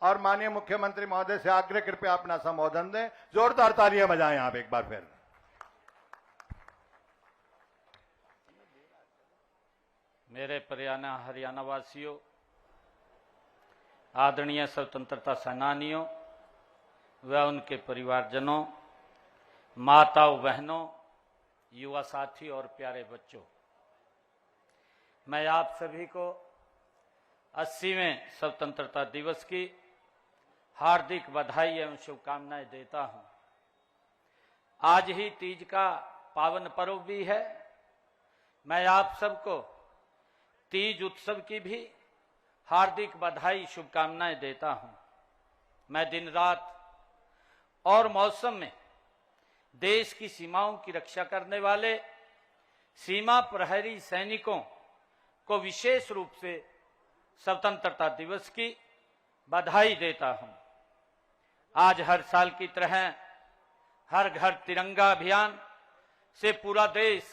और माननीय मुख्यमंत्री महोदय से आग्रह कृपया अपना संबोधन दें। जोरदार तालियां बजाएं आप एक बार फिर। मेरे प्रियाना हरियाणा वासियों, आदरणीय स्वतंत्रता सेनानियों व उनके परिवारजनों, माताओं, बहनों, युवा साथी और प्यारे बच्चों, मैं आप सभी को 80वें स्वतंत्रता दिवस की हार्दिक बधाई एवं शुभकामनाएं देता हूं। आज ही तीज का पावन पर्व भी है। मैं आप सबको तीज उत्सव की भी हार्दिक बधाई शुभकामनाएं देता हूं। मैं दिन रात और मौसम में देश की सीमाओं की रक्षा करने वाले सीमा प्रहरी सैनिकों को विशेष रूप से स्वतंत्रता दिवस की बधाई देता हूं। आज हर साल की तरह हर घर तिरंगा अभियान से पूरा देश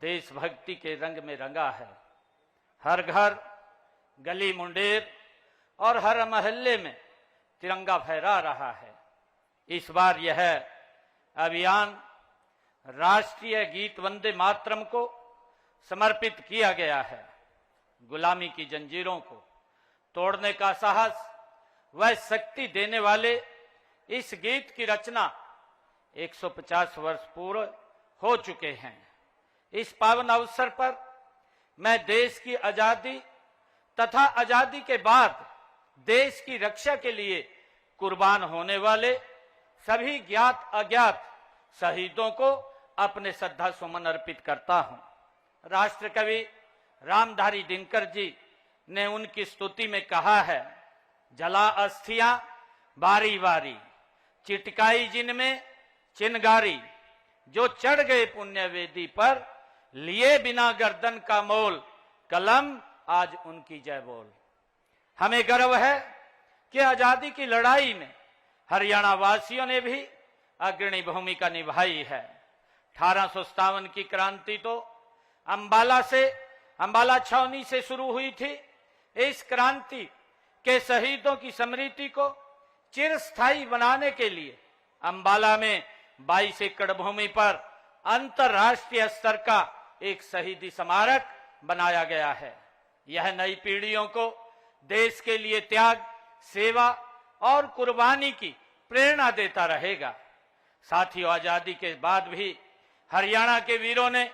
देशभक्ति के रंग में रंगा है। हर घर, गली मुंडेर और हर मोहल्ले में तिरंगा फहरा रहा है। इस बार यह अभियान राष्ट्रीय गीत वंदे मातरम को समर्पित किया गया है। गुलामी की जंजीरों को तोड़ने का साहस व शक्ति देने वाले इस गीत की रचना 150 वर्ष पूर्व हो चुके हैं। इस पावन अवसर पर मैं देश की आजादी तथा आजादी के बाद देश की रक्षा के लिए कुर्बान होने वाले सभी ज्ञात अज्ञात शहीदों को अपने श्रद्धा सुमन अर्पित करता हूं। राष्ट्र कवि रामधारी दिनकर जी ने उनकी स्तुति में कहा है, जला अस्थियां बारी बारी, चिटकाई जिनमें चिनगारी, जो चढ़ गए पुण्य वेदी पर, लिए बिना गर्दन का मोल, कलम आज उनकी जय बोल। हमें गर्व है कि आजादी की लड़ाई में हरियाणा वासियों ने भी अग्रणी भूमिका निभाई है। 1857 की क्रांति तो अंबाला छावनी से शुरू हुई थी। इस क्रांति के शहीदों की स्मृति को चिरस्थायी बनाने के लिए अंबाला में 22 एकड़ भूमि पर अंतर्राष्ट्रीय स्तर का एक शहीदी स्मारक बनाया गया है। यह नई पीढ़ियों को देश के लिए त्याग, सेवा और कुर्बानी की प्रेरणा देता रहेगा। साथियों, आजादी के बाद भी हरियाणा के वीरों ने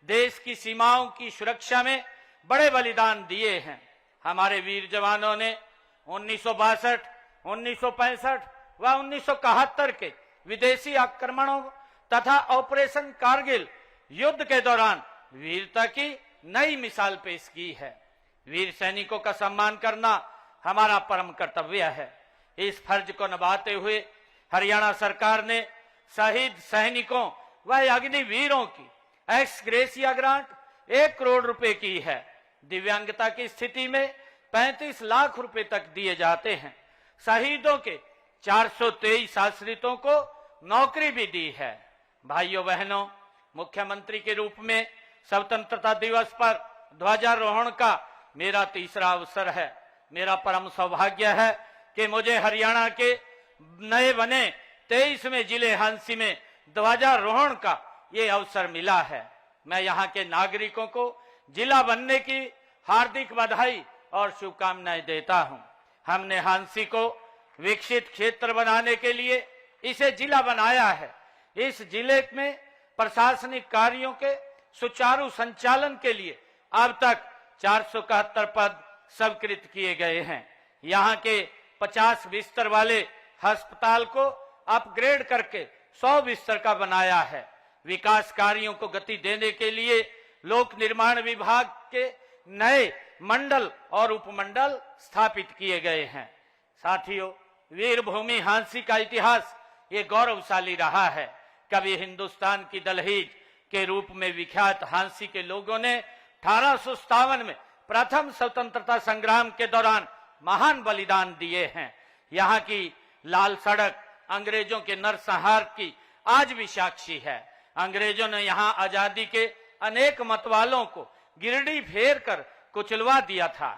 देश की सीमाओं की सुरक्षा में बड़े बलिदान दिए हैं। हमारे वीर जवानों ने 1962, 1965 व 1971 के विदेशी आक्रमणों तथा ऑपरेशन कारगिल युद्ध के दौरान वीरता की नई मिसाल पेश की है। वीर सैनिकों का सम्मान करना हमारा परम कर्तव्य है। इस फर्ज को निभाते हुए हरियाणा सरकार ने शहीद सैनिकों व अग्निवीरों की एक्स ग्रेसिया ग्रांट 1 करोड़ रुपए की है। दिव्यांगता की स्थिति में 35 लाख रुपए तक दिए जाते हैं। शहीदों के 423 आश्रितों को नौकरी भी दी है। भाइयों बहनों, मुख्यमंत्री के रूप में स्वतंत्रता दिवस पर ध्वजारोहण का मेरा तीसरा अवसर है। मेरा परम सौभाग्य है कि मुझे हरियाणा के नए बने 23वें जिले हांसी में ध्वजारोहण का ये अवसर मिला है। मैं यहाँ के नागरिकों को जिला बनने की हार्दिक बधाई और शुभकामनाएं देता हूँ। हमने हांसी को विकसित क्षेत्र बनाने के लिए इसे जिला बनाया है। इस जिले में प्रशासनिक कार्यों के सुचारू संचालन के लिए अब तक 471 पद स्वीकृत किए गए हैं। यहाँ के 50 बिस्तर वाले अस्पताल को अपग्रेड करके 100 बिस्तर का बनाया है। विकास कार्यों को गति देने के लिए लोक निर्माण विभाग के नए मंडल और उपमंडल स्थापित किए गए हैं। साथियों, वीरभूमि हांसी का इतिहास ये गौरवशाली रहा है। कभी हिंदुस्तान की दलहीज के रूप में विख्यात हांसी के लोगों ने 1857 में प्रथम स्वतंत्रता संग्राम के दौरान महान बलिदान दिए हैं। यहाँ की लाल सड़क अंग्रेजों के नरसंहार की आज भी साक्षी है। अंग्रेजों ने यहाँ आजादी के अनेक मतवालों को गिरडी फेर कर कुचलवा दिया था।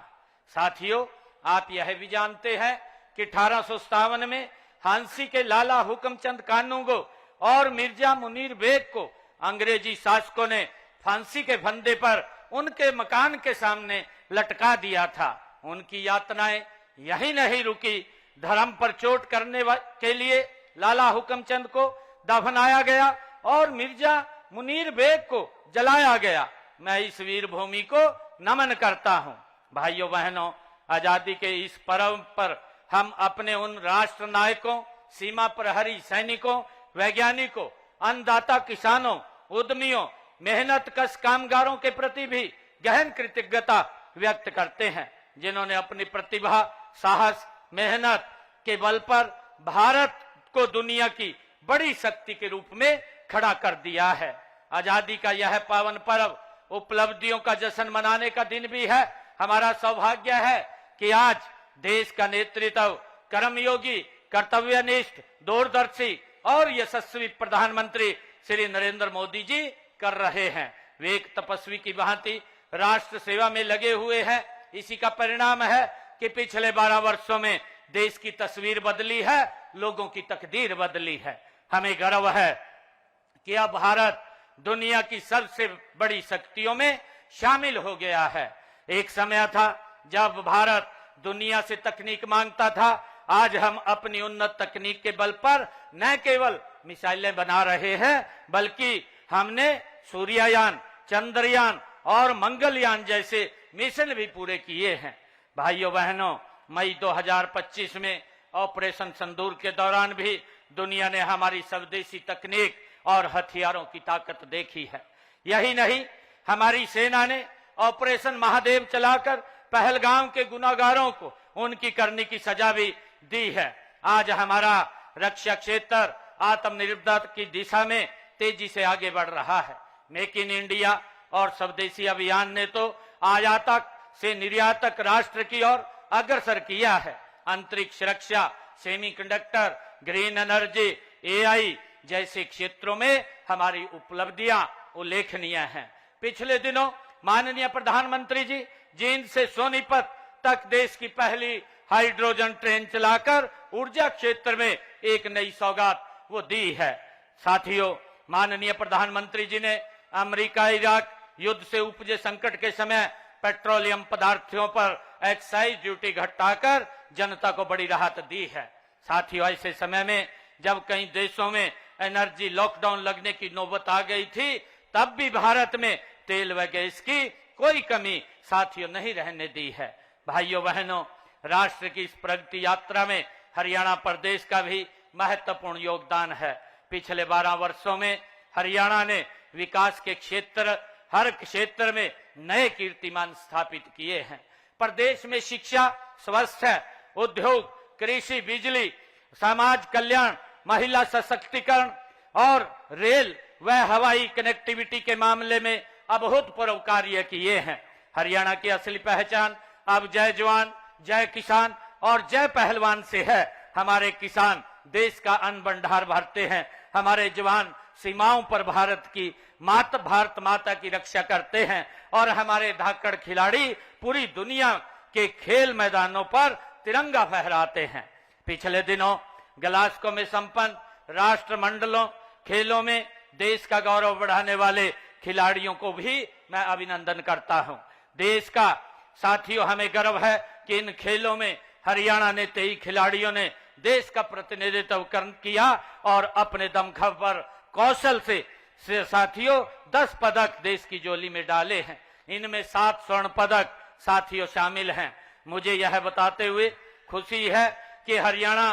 साथियों, आप यह भी जानते हैं कि 1857 में हांसी के लाला हुक्मचंद कानूगो और मिर्जा मुनीर बेग को अंग्रेजी शासकों ने फांसी के फंदे पर उनके मकान के सामने लटका दिया था। उनकी यातनाएं यही नहीं रुकी, धर्म पर चोट करने के लिए लाला हुक्मचंद को दफनाया गया और मिर्जा मुनीर बेग को जलाया गया। मैं इस वीर भूमि को नमन करता हूं। भाइयों बहनों, आजादी के इस पर्व पर हम अपने उन राष्ट्र नायकों, सीमा प्रहरी सैनिकों, वैज्ञानिकों, अन्नदाता किसानों, उद्यमियों, मेहनत कश कामगारों के प्रति भी गहन कृतज्ञता व्यक्त करते हैं, जिन्होंने अपनी प्रतिभा, साहस, मेहनत के बल पर भारत को दुनिया की बड़ी शक्ति के रूप में खड़ा कर दिया है। आजादी का यह पावन पर्व उपलब्धियों का जश्न मनाने का दिन भी है। हमारा सौभाग्य है कि आज देश का नेतृत्व कर्मयोगी, कर्तव्यनिष्ठ, दूरदर्शी और यशस्वी प्रधानमंत्री श्री नरेंद्र मोदी जी कर रहे हैं। वे एक तपस्वी की भांति राष्ट्र सेवा में लगे हुए हैं। इसी का परिणाम है कि पिछले 12 वर्षों में देश की तस्वीर बदली है, लोगों की तकदीर बदली है। हमें गर्व है कि अब भारत दुनिया की सबसे बड़ी शक्तियों में शामिल हो गया है। एक समय था जब भारत दुनिया से तकनीक मांगता था। आज हम अपनी उन्नत तकनीक के बल पर न केवल मिसाइलें बना रहे हैं, बल्कि हमने सूर्ययान, चंद्रयान और मंगलयान जैसे मिशन भी पूरे किए हैं। भाइयों बहनों, मई 2025 में ऑपरेशन सिंदूर के दौरान भी दुनिया ने हमारी स्वदेशी तकनीक और हथियारों की ताकत देखी है। यही नहीं, हमारी सेना ने ऑपरेशन महादेव चलाकर पहलगाम के गुनाहगारों को उनकी करनी की सजा भी दी है। आज हमारा रक्षा क्षेत्र आत्मनिर्भरता की दिशा में तेजी से आगे बढ़ रहा है। मेक इन इंडिया और स्वदेशी अभियान ने तो आयातक से निर्यातक राष्ट्र की ओर अग्रसर किया है। अंतरिक्ष रक्षा, सेमीकंडक्टर, ग्रीन एनर्जी, एआई जैसे क्षेत्रों में हमारी उपलब्धियां उल्लेखनीय हैं। पिछले दिनों माननीय प्रधानमंत्री जी जींद से सोनीपत तक देश की पहली हाइड्रोजन ट्रेन चलाकर ऊर्जा क्षेत्र में एक नई सौगात वो दी है। साथियों, माननीय प्रधानमंत्री जी ने अमेरिका इराक युद्ध से उपजे संकट के समय पेट्रोलियम पदार्थों पर एक्साइज ड्यूटी घटाकर जनता को बड़ी राहत दी है। साथियों, ऐसे समय में जब कई देशों में एनर्जी लॉकडाउन लगने की नौबत आ गई थी, तब भी भारत में तेल व गैस की कोई कमी साथियों नहीं रहने दी है। भाइयों बहनों, राष्ट्र की इस प्रगति यात्रा में हरियाणा प्रदेश का भी महत्वपूर्ण योगदान है। पिछले 12 वर्षों में हरियाणा ने विकास के हर क्षेत्र में नए कीर्तिमान स्थापित किए हैं। प्रदेश में शिक्षा, स्वास्थ्य, उद्योग, कृषि, बिजली, समाज कल्याण, महिला सशक्तिकरण और रेल व हवाई कनेक्टिविटी के मामले में अभूतपूर्व कार्य किए हैं। हरियाणा की असली पहचान अब जय जवान, जय किसान और जय पहलवान से है। हमारे किसान देश का अन्न भंडार भरते हैं, हमारे जवान सीमाओं पर भारत माता की रक्षा करते हैं और हमारे धाकड़ खिलाड़ी पूरी दुनिया के खेल मैदानों पर तिरंगा फहराते हैं। पिछले दिनों ग्लासगो में संपन्न राष्ट्रमंडलों खेलों में देश का गौरव बढ़ाने वाले खिलाड़ियों को भी मैं अभिनंदन करता हूं। देश का साथियों, हमें गर्व है कि इन खेलों में हरियाणा ने 23 खिलाड़ियों ने देश का प्रतिनिधित्व किया और अपने दमखम पर कौशल से साथियों 10 पदक देश की झोली में डाले हैं। इनमें 7 स्वर्ण पदक साथियों शामिल हैं। मुझे यह बताते हुए खुशी है कि हरियाणा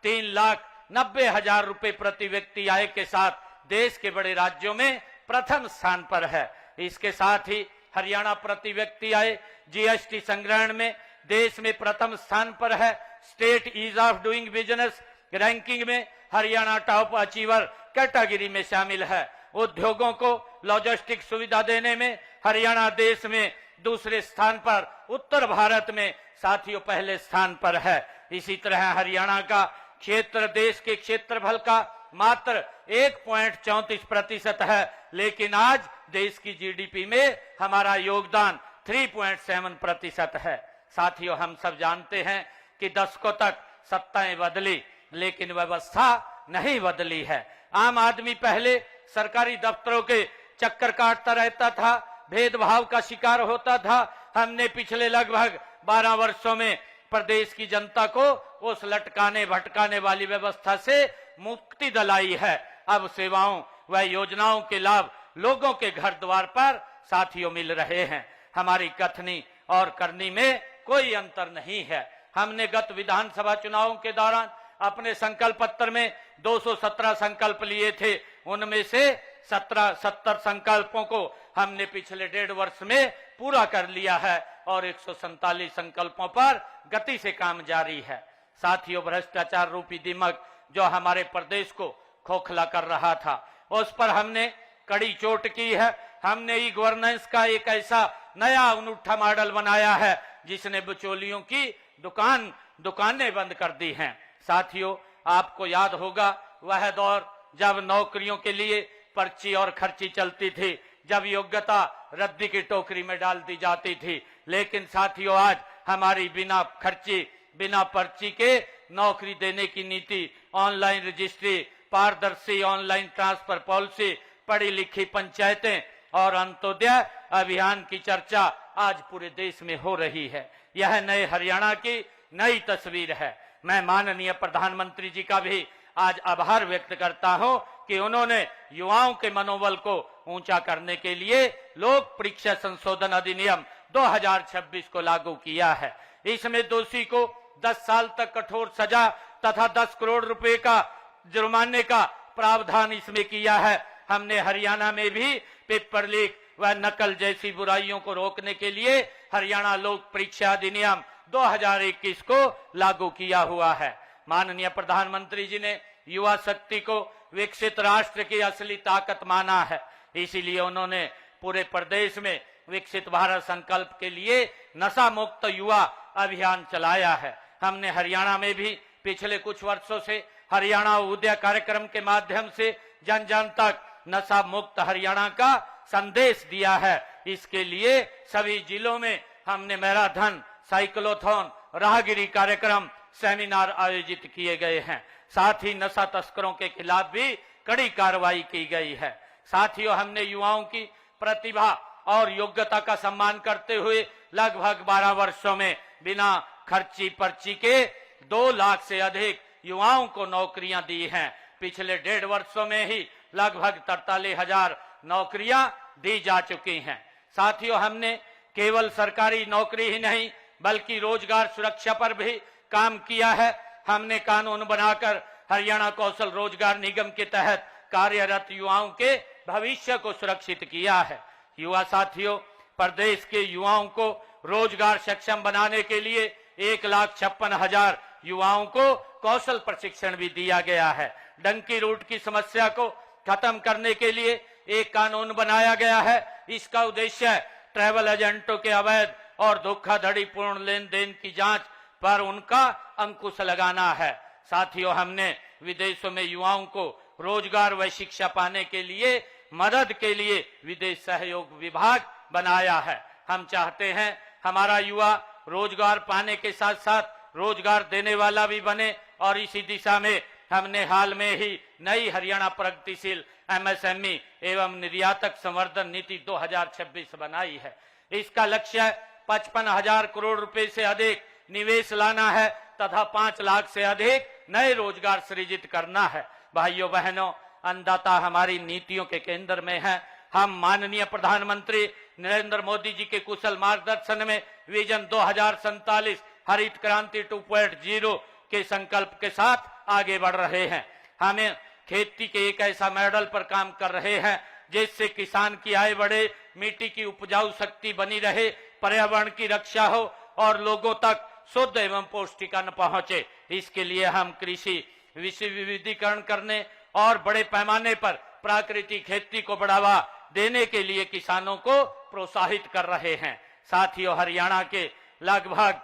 3,90,000 रुपए प्रति व्यक्ति आय के साथ देश के बड़े राज्यों में प्रथम स्थान पर है। इसके साथ ही हरियाणा प्रति व्यक्ति आय जीएसटी संग्रहण में देश में प्रथम स्थान पर है। State ease of doing business ranking में हरियाणा टॉप अचीवर कैटेगरी में शामिल है। उद्योगों को लॉजिस्टिक सुविधा देने में हरियाणा देश में दूसरे स्थान पर, उत्तर भारत में साथियों पहले स्थान पर है। इसी तरह हरियाणा का क्षेत्र देश के क्षेत्रफल का मात्र 1.34% है, लेकिन आज देश की जीडीपी में हमारा योगदान 3.7% है। साथियों, हम सब जानते हैं कि दशकों तक सत्ताएं बदली, लेकिन व्यवस्था नहीं बदली है। आम आदमी पहले सरकारी दफ्तरों के चक्कर काटता रहता था, भेदभाव का शिकार होता था। हमने पिछले लगभग 12 वर्षों में प्रदेश की जनता को उस लटकाने भटकाने वाली व्यवस्था से मुक्ति दिलाई है। अब सेवाओं व योजनाओं के लाभ लोगों के घर द्वार पर साथियों मिल रहे हैं। हमारी कथनी और करनी में कोई अंतर नहीं है। हमने गत विधानसभा चुनावों के दौरान अपने संकल्प पत्र में 217 संकल्प लिए थे। उनमें से 70 संकल्पों को हमने पिछले 1.5 वर्ष में पूरा कर लिया है और 147 संकल्पों पर गति से काम जारी है। साथियों, भ्रष्टाचार रूपी दीमक जो हमारे प्रदेश को खोखला कर रहा था, उस पर हमने कड़ी चोट की है। हमने ई गवर्नेंस का एक ऐसा नया अनूठा मॉडल बनाया है जिसने बिचौलियों की दुकानें बंद कर दी हैं। साथियों, आपको याद होगा वह दौर जब नौकरियों के लिए पर्ची और खर्ची चलती थी, जब योग्यता रद्दी की टोकरी में डाल दी जाती थी। लेकिन साथियों, आज हमारी बिना खर्ची बिना पर्ची के नौकरी देने की नीति, ऑनलाइन रजिस्ट्री, पारदर्शी ऑनलाइन ट्रांसफर पॉलिसी, पढ़ी लिखी पंचायतें और अंत्योदय अभियान की चर्चा आज पूरे देश में हो रही है। यह नए हरियाणा की नई तस्वीर है। मैं माननीय प्रधानमंत्री जी का भी आज आभार व्यक्त करता हूं कि उन्होंने युवाओं के मनोबल को ऊंचा करने के लिए लोक परीक्षा संशोधन अधिनियम 2026 को लागू किया है। इसमें दोषी को 10 साल तक कठोर सजा तथा 10 करोड़ रुपए का जुर्माने का प्रावधान इसमें किया है। हमने हरियाणा में भी पेपर लीक व नकल जैसी बुराइयों को रोकने के लिए हरियाणा लोक परीक्षा अधिनियम 2021 को लागू किया हुआ है। माननीय प्रधानमंत्री जी ने युवा शक्ति को विकसित राष्ट्र की असली ताकत माना है। इसीलिए उन्होंने पूरे प्रदेश में विकसित भारत संकल्प के लिए नशा मुक्त युवा अभियान चलाया है। हमने हरियाणा में भी पिछले कुछ वर्षों से हरियाणा उदय कार्यक्रम के माध्यम से जन जन तक नशा मुक्त हरियाणा का संदेश दिया है। इसके लिए सभी जिलों में हमने मैराथन, साइक्लोथॉन, राहगिरी कार्यक्रम, सेमिनार आयोजित किए गए हैं। साथ ही नशा तस्करों के खिलाफ भी कड़ी कार्रवाई की गई है। साथियों, हमने युवाओं की प्रतिभा और योग्यता का सम्मान करते हुए लगभग 12 वर्षों में बिना खर्ची पर्ची के 2 लाख से अधिक युवाओं को नौकरियां दी हैं। पिछले 1.5 वर्षों में ही लगभग 43,000 नौकरियां दी जा चुकी हैं। साथियों, हमने केवल सरकारी नौकरी ही नहीं बल्कि रोजगार सुरक्षा पर भी काम किया है। हमने कानून बनाकर हरियाणा कौशल रोजगार निगम के तहत कार्यरत युवाओं के भविष्य को सुरक्षित किया है। युवा साथियों, प्रदेश के युवाओं को रोजगार सक्षम बनाने के लिए 1,56,000 युवाओं को कौशल प्रशिक्षण भी दिया गया है। डंकी रूट की समस्या को खत्म करने के लिए एक कानून बनाया गया है। इसका उद्देश्य ट्रैवल एजेंटों के अवैध और धोखाधड़ीपूर्ण लेन देन की जांच पर उनका अंकुश लगाना है। साथियों, हमने विदेशों में युवाओं को रोजगार व शिक्षा पाने के लिए मदद के लिए विदेश सहयोग विभाग बनाया है। हम चाहते हैं हमारा युवा रोजगार पाने के साथ साथ रोजगार देने वाला भी बने और इसी दिशा में हमने हाल में ही नई हरियाणा प्रगतिशील MSME एवं निर्यातक संवर्धन नीति 2026 बनाई है। इसका लक्ष्य 55,000 करोड़ रुपए से अधिक निवेश लाना है तथा 5 लाख से अधिक नए रोजगार सृजित करना है। भाइयों बहनों, अन्नदाता हमारी नीतियों के केंद्र में है। हम माननीय प्रधानमंत्री नरेंद्र मोदी जी के कुशल मार्गदर्शन में विजन 2047 हरित क्रांति 2.0 के संकल्प के साथ आगे बढ़ रहे हैं। हमें खेती के एक ऐसा मॉडल पर काम कर रहे हैं जिससे किसान की आय बढ़े, मिट्टी की उपजाऊ शक्ति बनी रहे, पर्यावरण की रक्षा हो और लोगों तक शुद्ध एवं पौष्टिक अन्न पहुंचे। इसके लिए हम कृषि विविधीकरण करने और बड़े पैमाने पर प्राकृतिक खेती को बढ़ावा देने के लिए किसानों को प्रोत्साहित कर रहे हैं। साथियों, हरियाणा के लगभग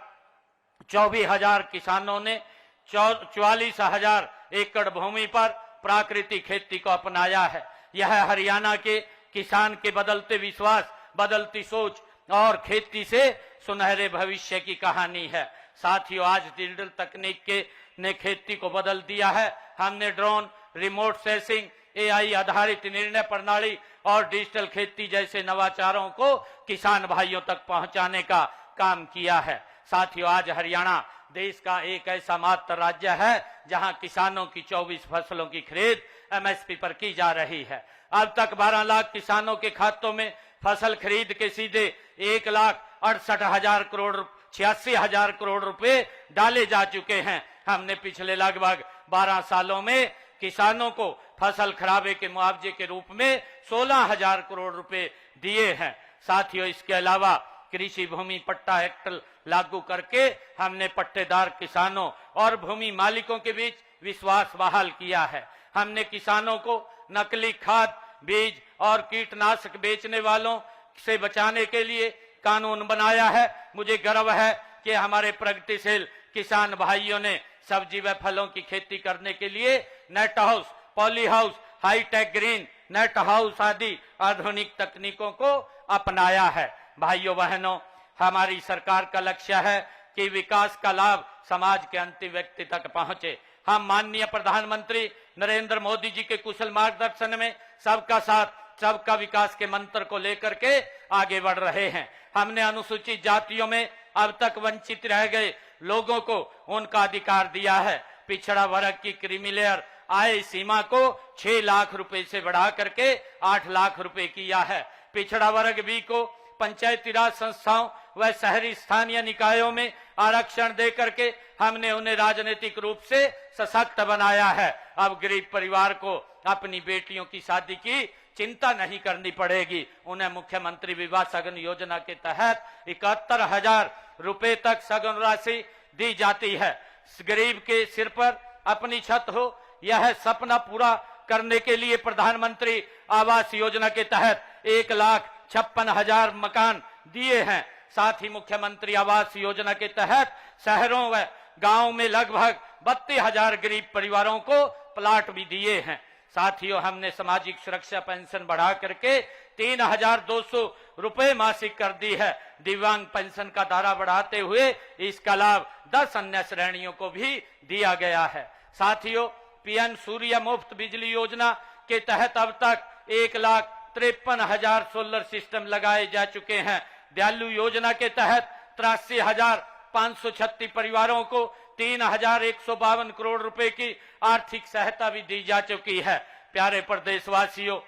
24,000 किसानों ने 44,000 एकड़ भूमि पर प्राकृतिक खेती को अपनाया है। यह हरियाणा के किसान के बदलते विश्वास, बदलती सोच और खेती से सुनहरे भविष्य की कहानी है। साथियों, आज डिजिटल तकनीक के ने खेती को बदल दिया है। हमने ड्रोन, रिमोट सेंसिंग, एआई आधारित निर्णय प्रणाली और डिजिटल खेती जैसे नवाचारों को किसान भाइयों तक पहुंचाने का काम किया है। साथियों, आज हरियाणा देश का एक ऐसा मात्र राज्य है जहां किसानों की 24 फसलों की खरीद एमएसपी पर की जा रही है। अब तक 12 लाख किसानों के खातों में फसल खरीद के सीधे 1,68,86,000 करोड़ रुपए डाले जा चुके हैं। हमने पिछले लगभग 12 सालों में किसानों को फसल खराबे के मुआवजे के रूप में 16,000 करोड़ रुपए दिए हैं। साथियों, इसके अलावा कृषि भूमि पट्टा एक्ट लागू करके हमने पट्टेदार किसानों और भूमि मालिकों के बीच विश्वास बहाल किया है। हमने किसानों को नकली खाद, बीज और कीटनाशक बेचने वालों से बचाने के लिए कानून बनाया है। मुझे गर्व है कि हमारे प्रगतिशील किसान भाइयों ने सब्जी व फलों की खेती करने के लिए net house, poly house, high tech green net house आदि आधुनिक तकनीकों को अपनाया है। भाइयों बहनों, हमारी सरकार का लक्ष्य है कि विकास का लाभ समाज के अंतिम व्यक्ति तक पहुंचे। हम माननीय प्रधानमंत्री नरेंद्र मोदी जी के कुशल मार्गदर्शन में सबका साथ, सबका विकास के मंत्र को लेकर के आगे बढ़ रहे हैं। हमने अनुसूचित जातियों में अब तक वंचित रह गए लोगों को उनका अधिकार दिया है। पिछड़ा वर्ग की क्रीमी लेयर आय सीमा को 6 लाख रुपए से बढ़ा करके 8 लाख रुपए किया है। पिछड़ा वर्ग बी को पंचायती राज संस्थाओं व शहरी स्थानीय निकायों में आरक्षण दे करके हमने उन्हें राजनीतिक रूप से सशक्त बनाया है। अब गरीब परिवार को अपनी बेटियों की शादी की चिंता नहीं करनी पड़ेगी। उन्हें मुख्यमंत्री विवाह सगन योजना के तहत 71,000 रुपए तक सगन राशि दी जाती है। गरीब के सिर पर अपनी छत हो, यह सपना पूरा करने के लिए प्रधानमंत्री आवास योजना के तहत 1,56,000 मकान दिए हैं। साथ ही मुख्यमंत्री आवास योजना के तहत शहरों व गांव में लगभग 32,000 गरीब परिवारों को प्लाट भी दिए हैं। साथियों, हमने सामाजिक सुरक्षा पेंशन बढ़ा करके 3,200 रुपए मासिक कर दी है। दिव्यांग पेंशन का दायरा बढ़ाते हुए इसका लाभ 10 अन्य श्रेणियों को भी दिया गया है। साथियों, पीएम सूर्य मुफ्त बिजली योजना के तहत अब तक 1,53,000 सोलर सिस्टम लगाए जा चुके हैं। दयालु योजना के तहत 83,536 परिवारों को 3,152 करोड़ रुपए की आर्थिक सहायता भी दी जा चुकी है। प्यारे प्रदेशवासियों,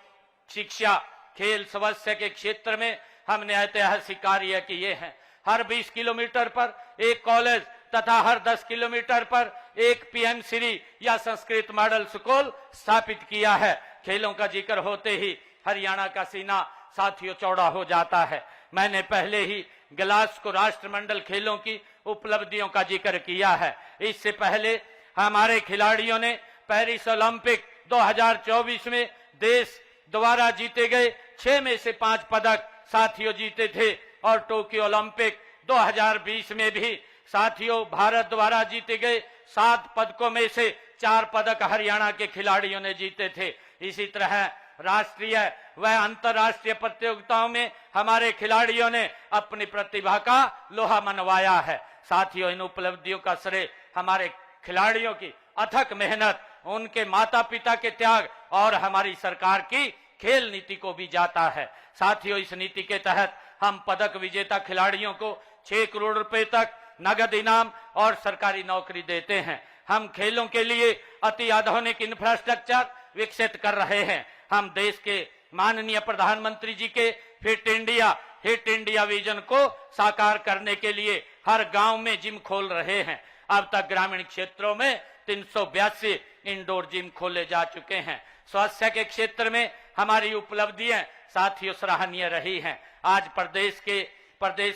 शिक्षा, खेल, स्वास्थ्य के क्षेत्र में हमने ऐतिहासिक कार्य किए हैं। हर 20 किलोमीटर पर एक कॉलेज तथा हर 10 किलोमीटर पर एक पीएम श्री या संस्कृत मॉडल स्कूल स्थापित किया है। खेलों का जिक्र होते ही हरियाणा का सीना साथियों चौड़ा हो जाता है। मैंने पहले ही ग्लासगो राष्ट्रमंडल खेलों की उपलब्धियों का जिक्र किया है। इससे पहले हमारे खिलाड़ियों ने पेरिस ओलंपिक 2024 में देश द्वारा जीते गए 6 में से 5 पदक साथियों जीते थे और टोक्यो ओलंपिक 2020 में भी साथियों भारत द्वारा जीते गए 7 पदकों में से 4 पदक हरियाणा के खिलाड़ियों ने जीते थे। इसी तरह राष्ट्रीय व अंतर्राष्ट्रीय प्रतियोगिताओं में हमारे खिलाड़ियों ने अपनी प्रतिभा का लोहा मनवाया है। साथियों, इन उपलब्धियों का श्रेय हमारे खिलाड़ियों की अथक मेहनत, उनके माता पिता के त्याग और हमारी सरकार की खेल नीति को भी जाता है। साथियों, इस नीति के तहत हम पदक विजेता खिलाड़ियों को 6 करोड़ रुपए तक नगद इनाम और सरकारी नौकरी देते हैं। हम खेलों के लिए अति आधुनिक इंफ्रास्ट्रक्चर विकसित कर रहे हैं। हम देश के माननीय प्रधानमंत्री जी के फिट इंडिया विजन को साकार करने के लिए हर गांव में जिम खोल रहे हैं। अब तक ग्रामीण क्षेत्रों में 382 इंडोर जिम खोले जा चुके हैं। स्वास्थ्य के क्षेत्र में हमारी उपलब्धियां साथियों सराहनीय रही हैं। आज प्रदेश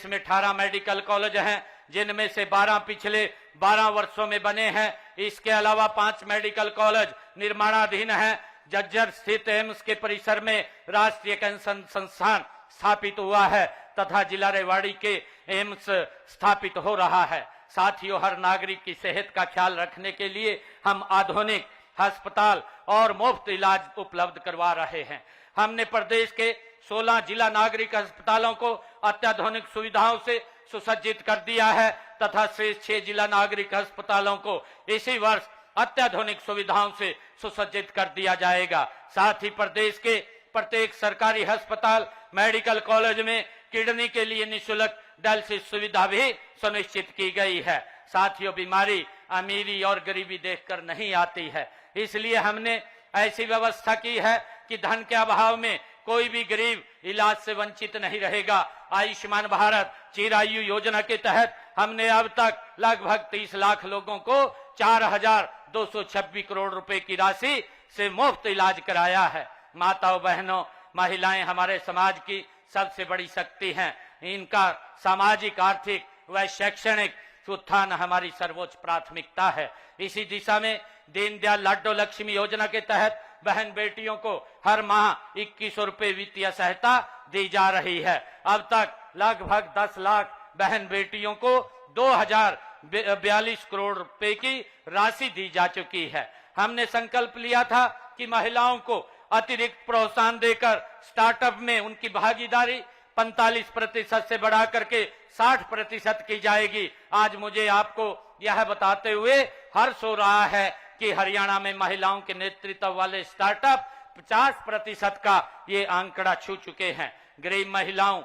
में 18 मेडिकल कॉलेज हैं, जिनमें से 12 पिछले 12 वर्षों में बने हैं। इसके अलावा 5 मेडिकल कॉलेज निर्माणाधीन हैं। जज्जर स्थित एम्स के परिसर में राष्ट्रीय कैंसर संस्थान स्थापित हुआ है तथा जिला रेवाड़ी के एम्स स्थापित हो रहा है। साथियों, हर नागरिक की सेहत का ख्याल रखने के लिए हम आधुनिक अस्पताल और मुफ्त इलाज उपलब्ध करवा रहे हैं। हमने प्रदेश के 16 जिला नागरिक अस्पतालों को अत्याधुनिक सुविधाओं से सुसज्जित कर दिया है तथा शेष 6 जिला नागरिक अस्पतालों को इसी वर्ष अत्याधुनिक सुविधाओं से सुसज्जित कर दिया जाएगा। साथ ही प्रदेश के प्रत्येक सरकारी अस्पताल, मेडिकल कॉलेज में किडनी के लिए निःशुल्क डायलिसिस सुविधा भी सुनिश्चित की गई है। साथियों, बीमारी अमीरी और गरीबी देखकर नहीं आती है, इसलिए हमने ऐसी व्यवस्था की है कि धन के अभाव में कोई भी गरीब इलाज से वंचित नहीं रहेगा। आयुष्मान भारत चिरायु योजना के तहत हमने अब तक लगभग 30 लाख लोगों को 4,226 करोड़ रुपए की राशि से मुफ्त इलाज कराया है। माताओं बहनों, महिलाएं हमारे समाज की सबसे बड़ी शक्ति हैं। इनका सामाजिक, आर्थिक व शैक्षणिक उत्थान हमारी सर्वोच्च प्राथमिकता है। इसी दिशा में दीनदयाल लाडो लक्ष्मी योजना के तहत बहन बेटियों को हर माह 2100 रुपए वित्तीय सहायता दी जा रही है। अब तक लगभग 10 लाख बहन बेटियों को 2042 करोड़ रुपए की राशि दी जा चुकी है। हमने संकल्प लिया था कि महिलाओं को अतिरिक्त प्रोत्साहन देकर स्टार्टअप में उनकी भागीदारी 45% से बढ़ा करके 60% की जाएगी। आज मुझे आपको यह बताते हुए हर्ष हो रहा है कि हरियाणा में महिलाओं के नेतृत्व वाले स्टार्टअप 50% का ये आंकड़ा छू चुके हैं। गरीब महिलाओं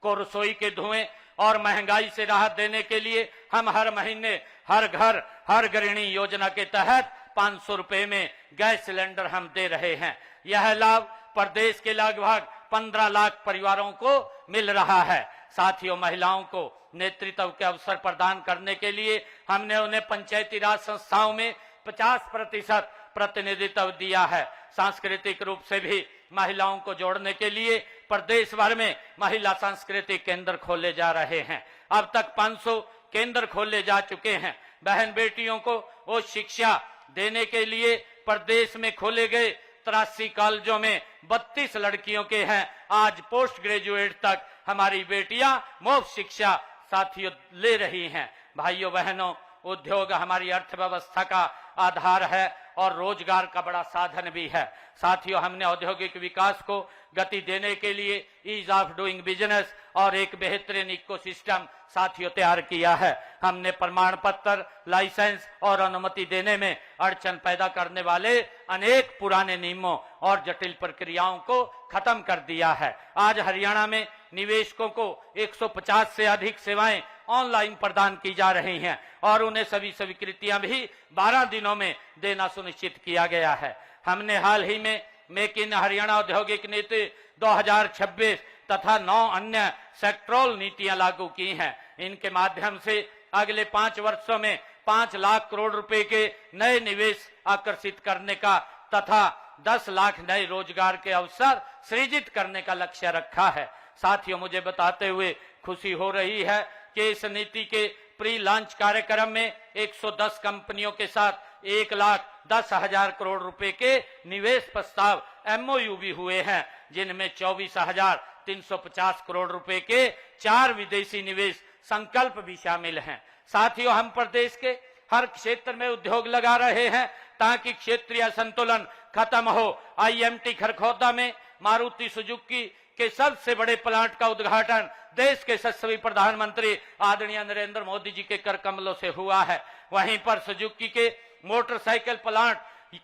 को रसोई के धुएं और महंगाई से राहत देने के लिए हम हर महीने हर घर हर गृहिणी योजना के तहत 500 रुपए में गैस सिलेंडर हम दे रहे हैं। यह लाभ प्रदेश के लगभग 15 लाख परिवारों को मिल रहा है। साथियों, महिलाओं को नेतृत्व के अवसर प्रदान करने के लिए हमने उन्हें पंचायती राज संस्थाओं में 50% प्रतिनिधित्व दिया है। सांस्कृतिक रूप से भी महिलाओं को जोड़ने के लिए प्रदेश भर में महिला सांस्कृतिक केंद्र खोले जा रहे हैं। अब तक 500 केंद्र खोले जा चुके हैं। बहन बेटियों को वो शिक्षा देने के लिए प्रदेश में खोले गए 83 कॉलेजों में 32 लड़कियों के हैं। आज पोस्ट ग्रेजुएट तक हमारी बेटियां मुफ्त शिक्षा साथियों ले रही हैं। भाइयों बहनों, उद्योग हमारी अर्थव्यवस्था का आधार है और रोजगार का बड़ा साधन भी है। साथियों, हमने औद्योगिक विकास को गति देने के लिए ईज ऑफ डूइंग बिजनेस और एक बेहतरीन इकोसिस्टम साथियों तैयार किया है। हमने प्रमाण पत्र, लाइसेंस और अनुमति देने में अड़चन पैदा करने वाले अनेक पुराने नियमों और जटिल प्रक्रियाओं को खत्म कर दिया है। आज हरियाणा में निवेशकों को 150 से अधिक सेवाएं ऑनलाइन प्रदान की जा रही हैं और उन्हें सभी स्वीकृतियां भी 12 दिनों में देना सुनिश्चित किया गया है। हमने हाल ही में मेक इन हरियाणा औद्योगिक नीति 2026 तथा 9 अन्य सेक्टरल नीतियां लागू की हैं। इनके माध्यम से अगले 5 वर्षों में 5 लाख करोड़ रुपए के नए निवेश आकर्षित करने का तथा 10 लाख नए रोजगार के अवसर सृजित करने का लक्ष्य रखा है। साथियों, मुझे बताते हुए खुशी हो रही है कि इस नीति के प्री लॉन्च कार्यक्रम में 110 कंपनियों के साथ 1,10,000 करोड़ रुपए के निवेश प्रस्ताव MOU भी हुए हैं, जिनमें 24,350 करोड़ रुपए के 4 विदेशी निवेश संकल्प भी शामिल हैं। साथियों, हम प्रदेश के हर क्षेत्र में उद्योग लगा रहे हैं ताकि क्षेत्रीय संतुलन खत्म हो। IMT खरखौदा में मारुति सुजुकी के सबसे बड़े प्लांट का उद्घाटन देश के यशस्वी प्रधानमंत्री आदरणीय नरेंद्र मोदी जी के कर कमलों से हुआ है। वहीं पर सुजुकी के मोटरसाइकिल प्लांट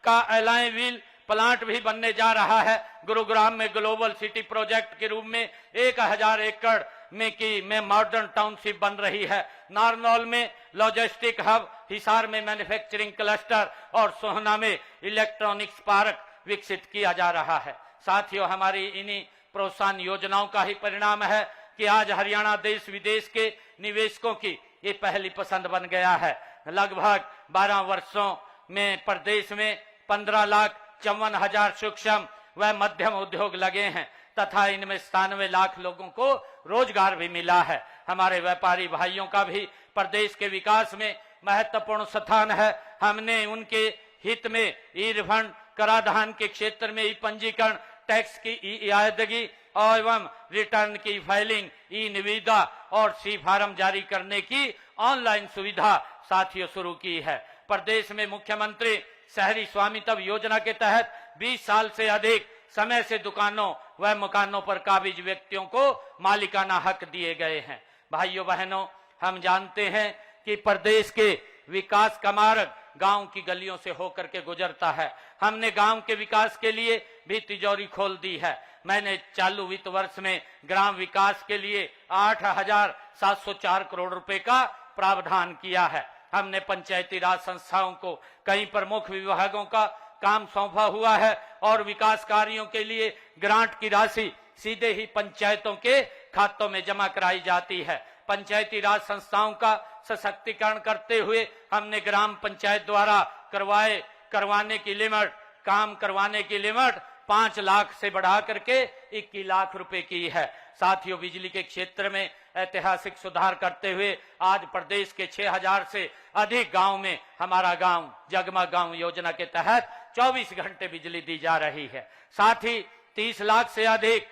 का एलॉय व्हील प्लांट भी बनने जा रहा है। गुरुग्राम में ग्लोबल सिटी प्रोजेक्ट के रूप में 1000 एकड़ में मॉडर्न टाउनशिप बन रही है। नारनौल में लॉजिस्टिक हब, हिसार में मैन्युफैक्चरिंग क्लस्टर और सोहना में इलेक्ट्रॉनिक्स पार्क विकसित किया जा रहा है। साथियों, हमारी इन्हीं प्रोत्साहन योजनाओं का ही परिणाम है कि आज हरियाणा देश विदेश के निवेशकों की ये पहली पसंद बन गया है। लगभग 12 वर्षों में प्रदेश में 15,54,000 सूक्ष्म व मध्यम उद्योग लगे हैं तथा इनमें 97 लाख लोगों को रोजगार भी मिला है। हमारे व्यापारी भाइयों का भी प्रदेश के विकास में महत्वपूर्ण स्थान है। हमने उनके हित में ई रिफंड, कराधान के क्षेत्र में ई पंजीकरण, टैक्स की ई अदायगी एवं रिटर्न की फाइलिंग, ई निविदा और सी फार्म जारी करने की ऑनलाइन सुविधा साथियों शुरू की है। प्रदेश में मुख्यमंत्री शहरी स्वामित्व योजना के तहत 20 साल से अधिक समय से दुकानों व मकानों पर काबिज व्यक्तियों को मालिकाना हक दिए गए हैं। भाइयों बहनों, हम जानते हैं कि प्रदेश के विकास का मार्ग गांव की गलियों से होकर के गुजरता है। हमने गांव के विकास के लिए भी तिजोरी खोल दी है। मैंने चालू वित्त वर्ष में ग्राम विकास के लिए 8,704 करोड़ रुपए का प्रावधान किया है। हमने पंचायती राज संस्थाओं को कई प्रमुख विभागों का काम सौंपा हुआ है और विकास कार्यों के लिए ग्रांट की राशि सीधे ही पंचायतों के खातों में जमा कराई जाती है। पंचायती राज संस्थाओं का सशक्तिकरण करते हुए हमने ग्राम पंचायत द्वारा करवाने की लिमिट, काम करवाने की लिमिट 5 लाख से बढ़ा करके 21 लाख रुपए की है। साथियों, बिजली के क्षेत्र में ऐतिहासिक सुधार करते हुए आज प्रदेश के 6,000 से अधिक गांव में हमारा गांव जगमग गांव योजना के तहत 24 घंटे बिजली दी जा रही है। साथ ही 30 लाख से अधिक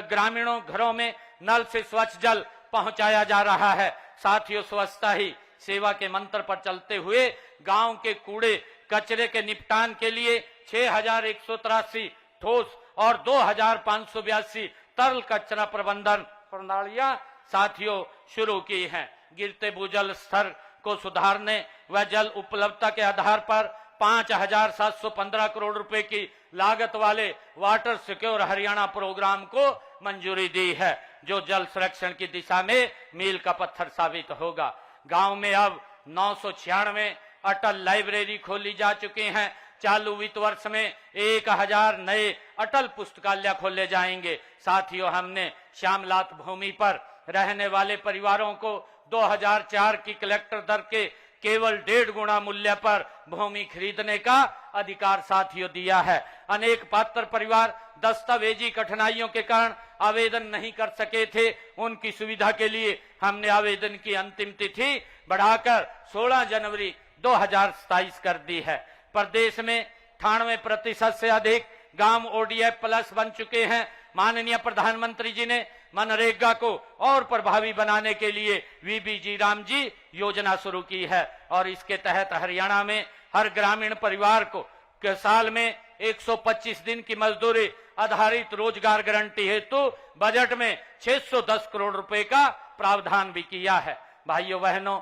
ग्रामीणों घरों में नल से स्वच्छ जल पहुंचाया जा रहा है। साथियों, स्वच्छता ही सेवा के मंत्र पर चलते हुए गांव के कूड़े कचरे के निपटान के लिए 6,183 ठोस और 2,582 तरल कचरा प्रबंधन प्रणालियां साथियों शुरू की हैं। गिरते भूजल स्तर को सुधारने व जल उपलब्धता के आधार पर 5,715 करोड़ रुपए की लागत वाले वाटर सिक्योर हरियाणा प्रोग्राम को मंजूरी दी है, जो जल संरक्षण की दिशा में मील का पत्थर साबित होगा। गांव में अब 996 अटल लाइब्रेरी खोली जा चुकी हैं। चालू वित्त वर्ष में 1,000 नए अटल पुस्तकालय खोले जाएंगे। साथियों, हमने श्यामलात भूमि पर रहने वाले परिवारों को 2004 की कलेक्टर दर के केवल 1.5 गुना मूल्य पर भूमि खरीदने का अधिकार साथियों दिया है। अनेक पात्र परिवार दस्तावेजी कठिनाइयों के कारण आवेदन नहीं कर सके थे। उनकी सुविधा के लिए हमने आवेदन की अंतिम तिथि बढ़ाकर 16 जनवरी 2027 कर दी है। प्रदेश में 98% से अधिक गांव ODF प्लस बन चुके हैं। माननीय प्रधानमंत्री जी ने मनरेगा को और प्रभावी बनाने के लिए VBG राम जी योजना शुरू की है और इसके तहत हरियाणा में हर ग्रामीण परिवार को साल में 125 दिन की मजदूरी आधारित रोजगार गारंटी हेतु बजट में 610 करोड़ रुपए का प्रावधान भी किया है। भाइयों बहनों,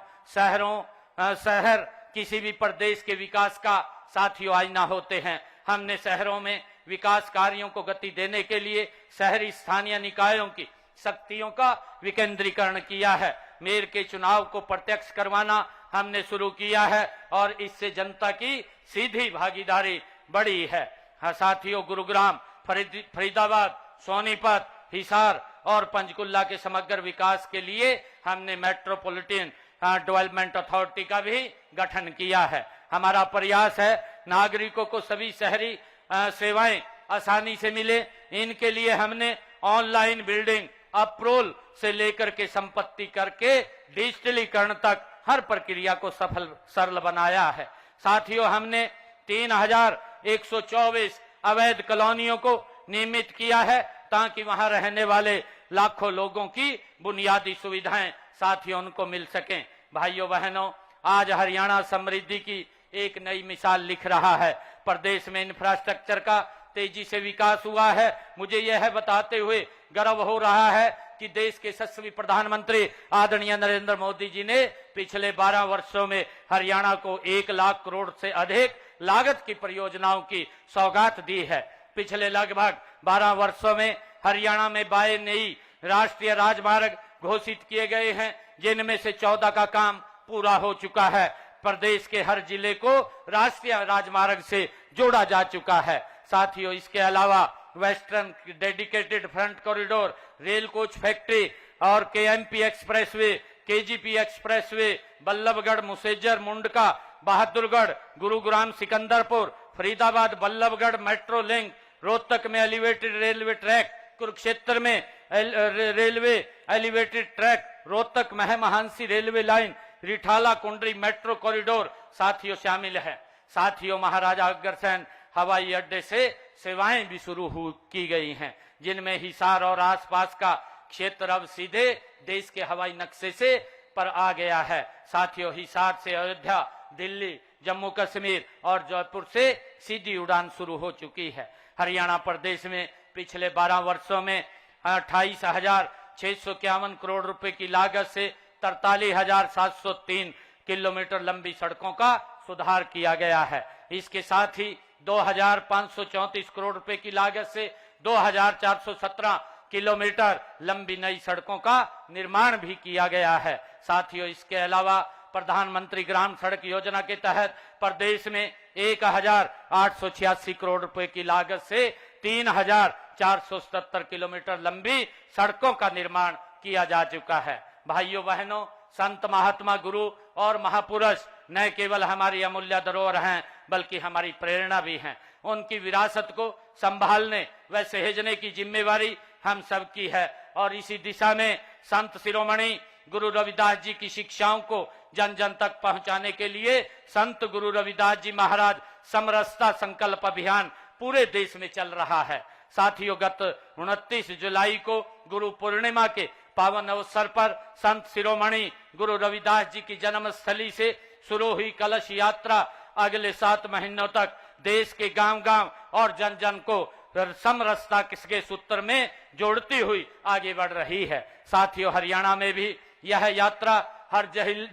शहर किसी भी प्रदेश के विकास का साथियों आईना होते हैं। हमने शहरों में विकास कार्यों को गति देने के लिए शहरी स्थानीय निकायों की शक्तियों का विकेंद्रीकरण किया है। मेयर के चुनाव को प्रत्यक्ष करवाना हमने शुरू किया है और इससे जनता की सीधी भागीदारी बढ़ी है। हाँ साथियों, गुरुग्राम, फरीदाबाद, सोनीपत, हिसार और पंचकुला के समग्र विकास के लिए हमने मेट्रोपॉलिटन डेवलपमेंट अथॉरिटी का भी गठन किया है। हमारा प्रयास है नागरिकों को सभी शहरी सेवाएं आसानी से मिले। इनके लिए हमने ऑनलाइन बिल्डिंग अप्रूवल से लेकर के संपत्ति करके डिजिटलीकरण तक हर प्रक्रिया को सरल बनाया है। साथियों, हमने 3,124 अवैध कॉलोनियों को नियमित किया है ताकि वहां रहने वाले लाखों लोगों की बुनियादी सुविधाएं साथियों उनको मिल सकें। भाइयों बहनों, आज हरियाणा समृद्धि की एक नई मिसाल लिख रहा है। प्रदेश में इंफ्रास्ट्रक्चर का तेजी से विकास हुआ है। मुझे यह बताते हुए गर्व हो रहा है कि देश के यशस्वी प्रधानमंत्री आदरणीय नरेंद्र मोदी जी ने पिछले 12 वर्षों में हरियाणा को 1 लाख करोड़ से अधिक लागत की परियोजनाओं की सौगात दी है। पिछले लगभग 12 वर्षों में हरियाणा में 22 नई राष्ट्रीय राजमार्ग घोषित किए गए हैं, जिनमें से 14 का काम पूरा हो चुका है। प्रदेश के हर जिले को राष्ट्रीय राजमार्ग से जोड़ा जा चुका है। साथियों, इसके अलावा western dedicated front corridor, rail coach factory और KMP expressway, KGP expressway, Ballabhgarh, Mujesar, Mundka, Bahadurgarh, Gurugram, Sikanderpur, Faridabad, Ballabhgarh metro link, Rohtak में एलिवेटेड रेलवे ट्रैक, कुरुक्षेत्र में रेलवे एलिवेटेड ट्रैक, रोहतक महमानसी railway line, Rithala Kundli metro corridor साथियों शामिल है। साथियों, महाराजा अग्रसेन हवाई अड्डे से सेवाएं भी शुरू की गई हैं, जिनमें हिसार और आसपास का क्षेत्र अब सीधे देश के हवाई नक्शे से पर आ गया है। साथियों, हिसार से अयोध्या, दिल्ली, जम्मू कश्मीर और जयपुर से सीधी उड़ान शुरू हो चुकी है। हरियाणा प्रदेश में पिछले 12 वर्षों में 28,651 करोड़ रुपए की लागत से 43,703 किलोमीटर लंबी सड़कों का सुधार किया गया है। इसके साथ ही 2,534 करोड़ रुपए की लागत से 2,417 किलोमीटर लंबी नई सड़कों का निर्माण भी किया गया है। साथियों, इसके अलावा प्रधानमंत्री ग्राम सड़क योजना के तहत प्रदेश में 1,886 करोड़ रुपए की लागत से 3,477 किलोमीटर लंबी सड़कों का निर्माण किया जा चुका है। भाइयों बहनों, संत महात्मा गुरु और महापुरुष न केवल हमारी अमूल्य धरोहर हैं बल्कि हमारी प्रेरणा भी हैं। उनकी विरासत को संभालने व सहेजने की जिम्मेवारी हम सबकी है और इसी दिशा में संत शिरोमणि गुरु रविदास जी की शिक्षाओं को जन जन तक पहुंचाने के लिए संत गुरु रविदास जी महाराज समरसता संकल्प अभियान पूरे देश में चल रहा है। साथियों, गत 29 जुलाई को गुरु पूर्णिमा के पावन अवसर पर संत शिरोमणि गुरु रविदास जी की जन्मस्थली से शुरू हुई कलश यात्रा अगले 7 महीनों तक देश के गांव-गांव और जन जन को समरसता के सूत्र में जोड़ती हुई आगे बढ़ रही है। साथियों, हरियाणा में भी यह यात्रा हर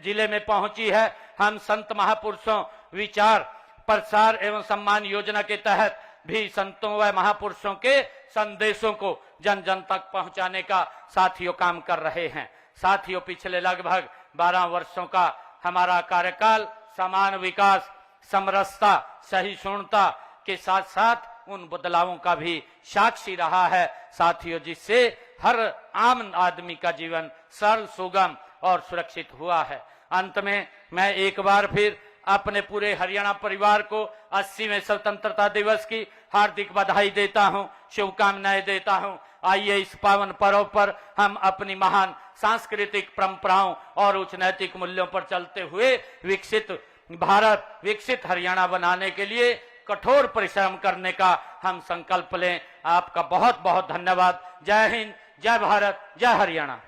जिले में पहुंची है। हम संत महापुरुषों विचार प्रसार एवं सम्मान योजना के तहत भी संतों व महापुरुषों के संदेशों को जन जन तक पहुंचाने का साथियों काम कर रहे हैं। साथियों, पिछले लगभग 12 वर्षों का हमारा कार्यकाल समान विकास, समरसता, सहिष्णुता के साथ साथ उन बदलावों का भी साक्षी रहा है। साथियों, जिससे हर आम आदमी का जीवन सरल, सुगम और सुरक्षित हुआ है। अंत में मैं एक बार फिर अपने पूरे हरियाणा परिवार को 80वें स्वतंत्रता दिवस की हार्दिक बधाई देता हूं, शुभकामनाएं देता हूं। आइए इस पावन पर्व पर हम अपनी महान सांस्कृतिक परंपराओं और उच्च नैतिक मूल्यों पर चलते हुए विकसित भारत, विकसित हरियाणा बनाने के लिए कठोर परिश्रम करने का हम संकल्प लें। आपका बहुत बहुत धन्यवाद। जय हिंद, जय भारत, जय हरियाणा।